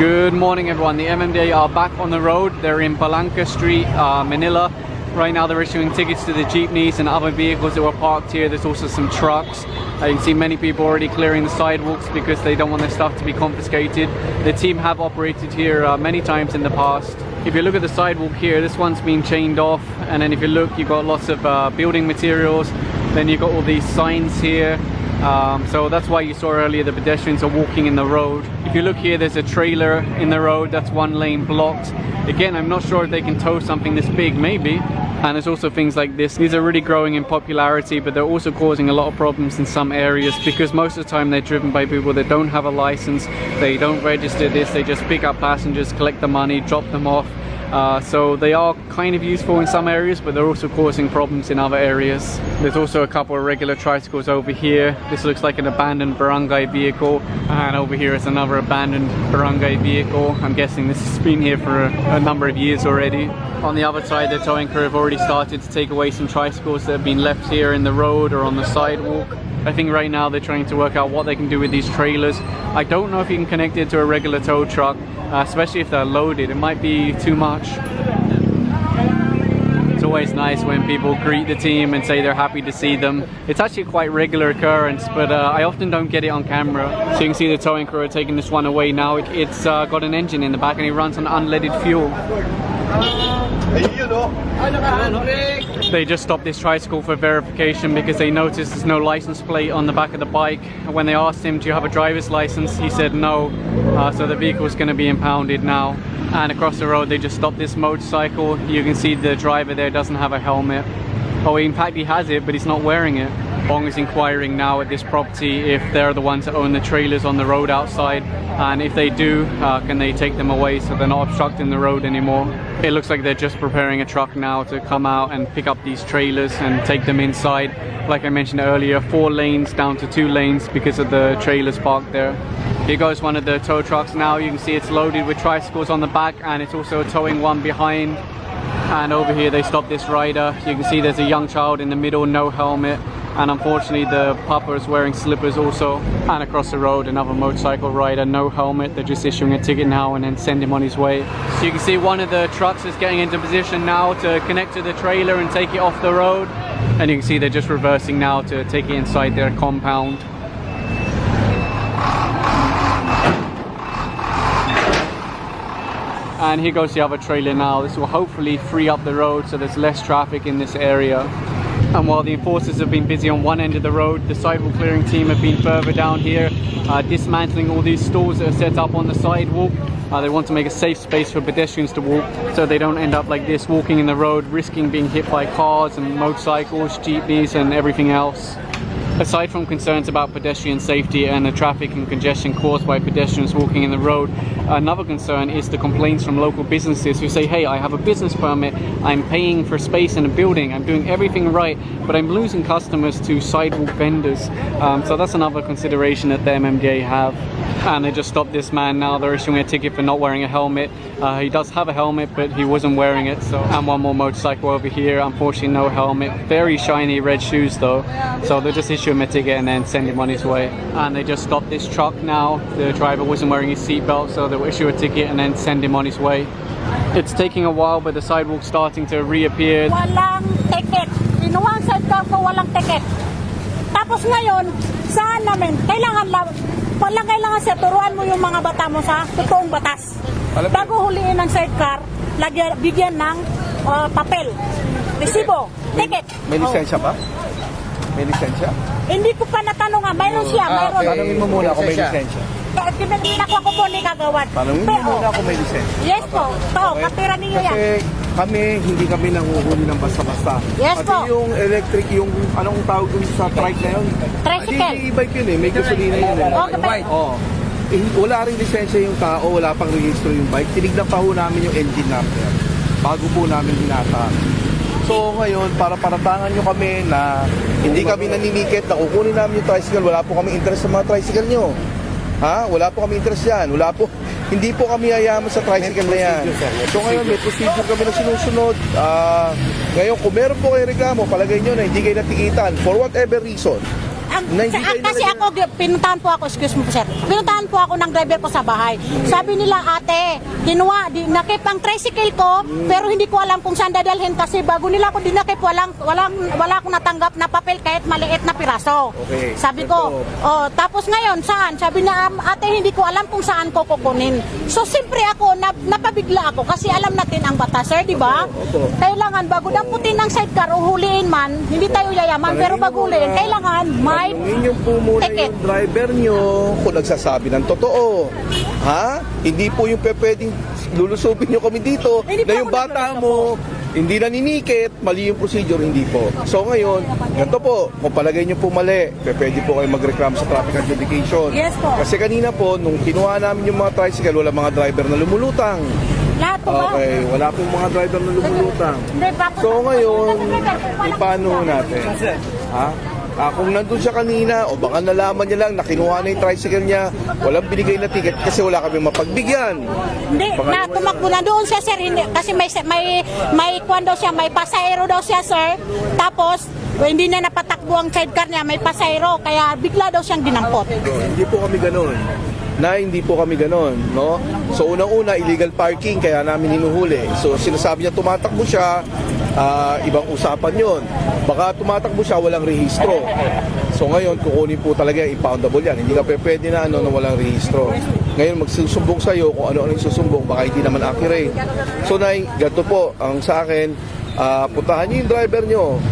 Good morning everyone, the MMDA are back on the road. They're in Palanca Street, Manila. Right now they're issuing tickets to the jeepneys and other vehicles that were parked here. There's also some trucks. You can see many people already clearing the sidewalks because they don't want their stuff to be confiscated. The team have operated here many times in the past. If you look at the sidewalk here, this one's been chained off, and then if you look, you've got lots of building materials. Then you've got all these signs here. So that's why you saw earlier the pedestrians are walking in the road. If you look here, there's a trailer in the road, that's one lane blocked. Again, I'm not sure if they can tow something this big, maybe. And there's also things like this. These are really growing in popularity, but they're also causing a lot of problems in some areas because most of the time they're driven by people that don't have a license. They don't register this, they just pick up passengers, collect the money, drop them off. So they are kind of useful in some areas, but they're also causing problems in other areas. There's also a couple of regular tricycles over here. This looks like an abandoned barangay vehicle, and over here is another abandoned barangay vehicle. I'm guessing this has been here for a number of years already. On the other side, the towing crew have already started to take away some tricycles that have been left here in the road or on the sidewalk. I think right now they're trying to work out what they can do with these trailers. I don't know if you can connect it to a regular tow truck, especially if they're loaded. It might be too much. It's always nice when people greet the team and say they're happy to see them. It's actually quite regular occurrence, but I often don't get it on camera. So you can see the towing crew are taking this one away now. It's got an engine in the back and it runs on unleaded fuel. They just stopped this tricycle for verification because they noticed there's no license plate on the back of the bike. And when they asked him, do you have a driver's license? He said no. So the vehicle is going to be impounded now. And across the road they just stopped this motorcycle. You can see the driver there doesn't have a helmet. Oh, in fact he has it, but he's not wearing it. Bong is inquiring now at this property if they're the ones that own the trailers on the road outside, and if they do, can they take them away so they're not obstructing the road anymore. It looks like they're just preparing a truck now to come out and pick up these trailers and take them inside. Like I mentioned earlier, 4 lanes down to 2 lanes because of the trailers parked there. Here goes one of the tow trucks now. You can see it's loaded with tricycles on the back, and it's also towing one behind. And over here they stopped this rider. You can see there's a young child in the middle, no helmet. And unfortunately the papa is wearing slippers also. And across the road another motorcycle rider, no helmet. They're just issuing a ticket now and then send him on his way. So you can see one of the trucks is getting into position now to connect to the trailer and take it off the road. And you can see they're just reversing now to take it inside their compound. And here goes the other trailer now. This will hopefully free up the road so there's less traffic in this area. And while the enforcers have been busy on one end of the road, the sidewalk clearing team have been further down here, dismantling all these stalls that are set up on the sidewalk. They want to make a safe space for pedestrians to walk so they don't end up like this, walking in the road, risking being hit by cars and motorcycles, jeepneys and everything else. Aside from concerns about pedestrian safety and the traffic and congestion caused by pedestrians walking in the road, another concern is the complaints from local businesses who say, hey, I have a business permit, I'm paying for space in a building, I'm doing everything right, but I'm losing customers to sidewalk vendors. So that's another consideration that the MMDA have. And they just stopped this man now. They're issuing a ticket for not wearing a helmet. He does have a helmet, but he wasn't wearing it. So, and one more motorcycle over here, unfortunately no helmet. Very shiny red shoes though. So they'll just issue him a ticket and then send him on his way. And they just stopped this truck now. The driver wasn't wearing his seatbelt, so they'll issue a ticket and then send him on his way. It's taking a while, but the sidewalk's starting to reappear. Walang ticket. Inuwang sidecar ko walang ticket. Tapos ngayon, saan namin? Kailangan sa turuan mo yung mga bata mo sa totoong batas. Bago huliin ng sidecar, bigyan ng papel, resibo, ticket. May lisensya ba? May lisensya? Hindi ko pa natanong nga, mayroon siya, mayroon. Tanungin mo muna kung may lisensya. Nakuha ko po ni kagawad. Tanungin mo muna kung may lisensya. Yes po, to, katira niyo yan. Kasi hindi kami nanguhuli ng basta-basta. Yes po. Pati yung electric, yung anong tawag dun sa trike na yun? Tricycle. E-bike yun may gasolina yun Okay. Oo. Wala rin lisensya yung tao, wala pang registro yung bike. Tinignan pa ho namin yung engine number bago po namin hinata. So ngayon, para paratangan nyo kami na hindi kami naniniket na kukunin namin yung tricycle, wala po kami interest sa mga tricycle nyo. Ha? Wala po kami interest yan. Hindi po kami yayaman sa tricycle na yan. So ngayon, may procedure kami na sinusunod. Ngayon, kung meron po kayo reklamo, palagay nyo na hindi kayo natikitan for whatever reason, Kasi ako, pinuntahan po ako, excuse me po sir, pinuntahan po ako ng driver ko sa bahay. Sabi nila, ate, nakip ang tricycle ko, pero hindi ko alam kung saan dadalhin kasi bago nila ako dinakip, wala akong natanggap na papel kahit maliit na piraso. Okay. Sabi ko, tapos ngayon, saan? Sabi niya, ate, hindi ko alam kung saan ko kukunin. So, siyempre ako, napabigla ako kasi alam natin ang batas, sir, di ba? Kailangan, bago damputin ng sidecar o huliin man, hindi tayo yayaman, pero bago huliin, kailangan may tanungin niyo po muna ticket. yung driver niyo kung nagsasabi ng totoo. Ha? Hindi po yung pwedeng lulusubin niyo kami dito Hindi na po yung ako bata mo hindi naninikit, mali yung procedure, hindi po. So ngayon, ganito po, kung palagay niyo po mali, pwede po kayo magreklamo sa traffic adjudication. Yes po. Kasi kanina po, nung kinuha namin yung mga tricycle, wala mga driver na lumulutang. Lahat po ba? Okay, wala pong mga driver na lumulutang. Hindi, papunta So po ngayon, sa- ipano natin? Ha? Kung nandun siya kanina, o baka nalaman niya lang na kinuha na yung tricycle niya, walang binigay na ticket kasi wala kami mapagbigyan. Hindi, na tumakbo na doon siya, sir. Hindi, kasi may kwan daw siya, may pasahero daw siya, sir. Tapos, hindi na napatakbo ang sidecar niya, may pasahero. Kaya bigla daw siyang dinampot. Hindi po kami ganun. Hindi po kami ganon, no? So unang-una, illegal parking, kaya namin hinuhuli. So sinasabi niya tumatakbo siya, ibang usapan yon. Baka tumatakbo siya, walang rehistro. So ngayon, kukunin po talaga, impoundable yan. Hindi ka pwede na, na walang rehistro. Ngayon, magsusumbong sa'yo kung ano-ano yung susumbong, baka hindi naman accurate. So ganito po, ang sa akin, puntahan niyo yung driver niyo.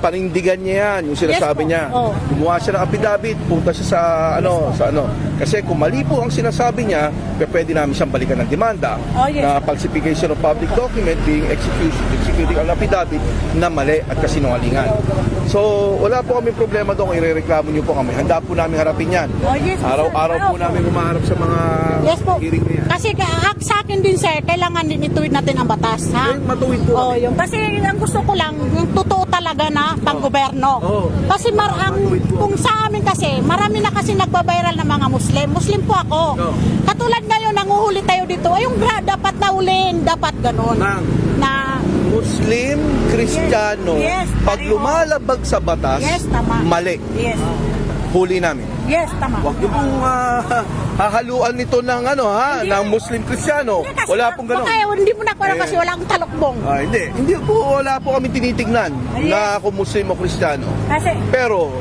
Panindigan niya yan, yung sinasabi niya. Gumawa siya ng affidavit, punta siya sa ano. Kasi kung mali po ang sinasabi niya, pwede namin siyang balikan ng demanda na falsification of public document being executing an affidavit na mali at kasinungalingan. So, wala po kami problema doon kung irereklamo niyo po kami. Handa po namin harapin yan. Araw-araw po namin humaharap sa mga hearing na yan. Kasi sa akin din, sir, kailangan din ituwid natin ang batas, ha? Matuwid po kami. Kasi ang gusto ko lang, yung totoo talaga na pang-goberno. Kasi kung sa amin kasi, marami na kasi nagbabiral ng mga Muslim. Muslim po ako. Katulad ngayon, nanguhuli tayo dito. Ay, yung dapat na ulihin, dapat ganun. Na Muslim, Kristiyano, pag lumalabag sa batas, mali. Huli namin. Yes, tama. Huwag niyo pong hahaluan nito ng ng Muslim Kristiyano. Wala pong gano'n. Hindi mo na kasi wala akong talokbong. Hindi po, wala po kami tinitignan na kung Muslim o Kristiyano. Pero,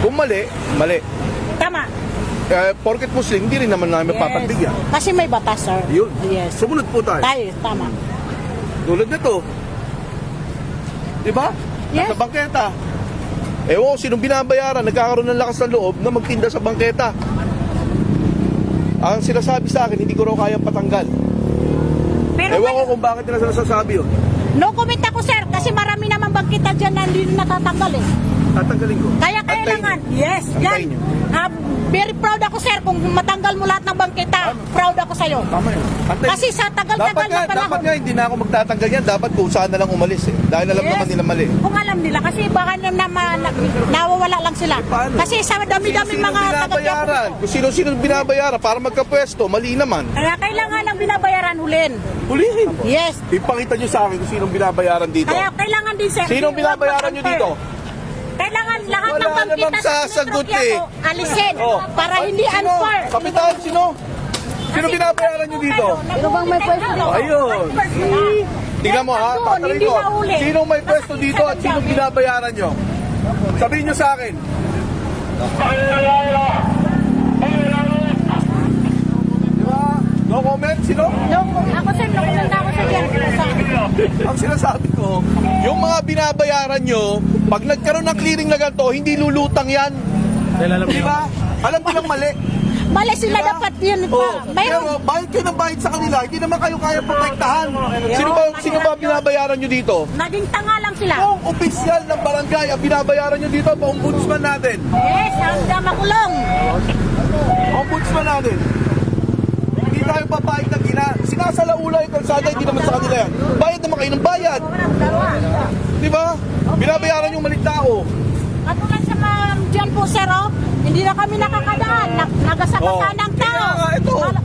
kung mali. Tama. Porket Muslim, hindi rin naman namin papagbigyan. Kasi may batas, sir. Yun. Yes. Sumunod po tayo. Tama. Tulad nito. Diba? Yes. Nasa bangketa. Ewan ko sinong binabayaran, nagkakaroon ng lakas ng loob na magtinda sa bangketa. Ang sinasabi sa akin, hindi ko raw kayang patanggal. Pero Ewan ko kung bakit nila nasasabi yun. No comment ako, sir, kasi marami naman bangkita dyan na hindi natatanggal eh. Tatanggalin ko. Kaya kailangan, yes, yan. Very proud ako, sir, kung matanggal mo lahat ng bangkita. Proud ako sa'yo. Tama yun. Kasi sa tagal-tagal na panahon. Dapat nga, hindi na ako magtatanggal yan. Dapat kung saan na lang umalis eh. Dahil alam naman nila mali. Kung alam nila, kasi baka nawawala lang sila. Kasi sa dami-dami mga binabayaran. Kung sino-sino binabayaran para magkapwesto, mali naman. Kaya kailangan ng binabayaran hulin. Hulihin. Yes. Ipakita nyo sa akin kung sinong binabayaran dito. Kaya kailangan din, sir. Sinong binabayaran nyo dito? Kailangan lahat Wala ng bangkita namang sasagot eh. alisin para hindi unfair. Kapitan, sino? Sino binabayaran nyo dito? Sino bang may pwesto dito? Ayun. Tingnan mo ha, tatanungin ko. Sinong may pwesto dito at sinong binabayaran nyo? Sabihin nyo sa akin. Diba? No comment? Sino? Ako, sir, nakumanda ako sa yan. Ang sinasabi ko, yung mga binabayaran nyo, pag nagkaroon ng clearing na ganito, hindi lulutang yan. Diba? Alam ko lang mali. Mali sila dapat yun pa. Pero bayad kayo ng bayad sa kanila, hindi naman kayo kaya protektahan. Sino ba binabayaran nyo dito? Naging tanga lang sila. Yung opisyal ng barangay ang binabayaran nyo dito, ombudsman natin. Yes, hanggang makulong. Ombudsman natin. Hindi tayo papayag ng sinasalaula yung kalsada, hindi naman sa kanila yan. Bayad naman kayo ng bayad. Di ba? Binabayaran yung malit tao. Katulad sa dyan po, sir, hindi na kami nakakadaan. Nagasabasa ng tao.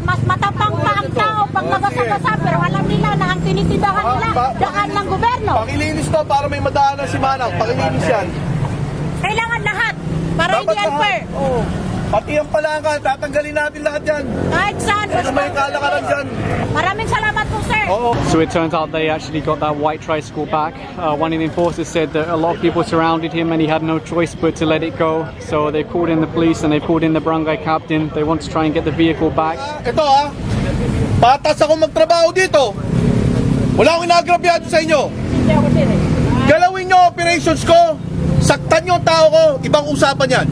Mas matapang pa ang tao pag nagasabasa. Pero alam nila na ang tinitindahan nila, daan ng gobyerno. Pakilinis to para may madaanan si Manang. Pakilinis yan. Kailangan lahat. Para hindi unfair. Oo. Pati ang Palanca, tatanggalin natin lahat yan. Kahit saan, Ano may kalakaran dyan? Maraming salamat po, sir. Oo. So it turns out they actually got that white tricycle back. One of the enforcers said that a lot of people surrounded him and he had no choice but to let it go. So they called in the police and they called in the barangay captain. They want to try and get the vehicle back. Ito patas ako magtrabaho dito. Wala akong inagrabyado sa inyo. Galawin nyo operations ko. Saktan nyo ang tao ko. Ibang usapan yan.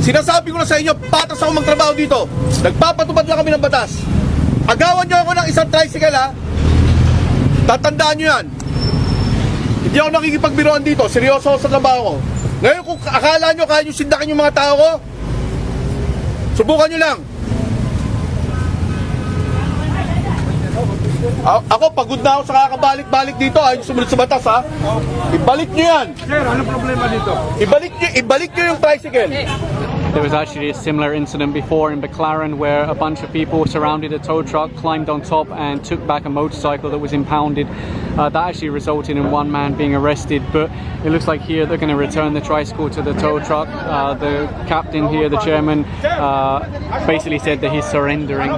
Sinasabi ko na sa inyo, patas ako magtrabaho dito. Nagpapatupad lang kami ng batas. Agawan nyo ako ng isang tricycle ha. Tatandaan nyo yan. Hindi ako nakikipagbiroan dito. Seryoso ako sa trabaho ko. Ngayon kung akala nyo kaya nyo sindakin yung mga tao ko, subukan nyo lang. Ako, pagod na ako sa kakabalik-balik dito. Ayaw sumunod sa batas ha. Ibalik nyo yan. Sir, ano problema dito? Ibalik nyo yung tricycle. There was actually a similar incident before in McLaren where a bunch of people surrounded a tow truck, climbed on top and took back a motorcycle that was impounded. That actually resulted in one man being arrested, but it looks like here they're going to return the tricycle to the tow truck. The captain here, the chairman, basically said that he's surrendering.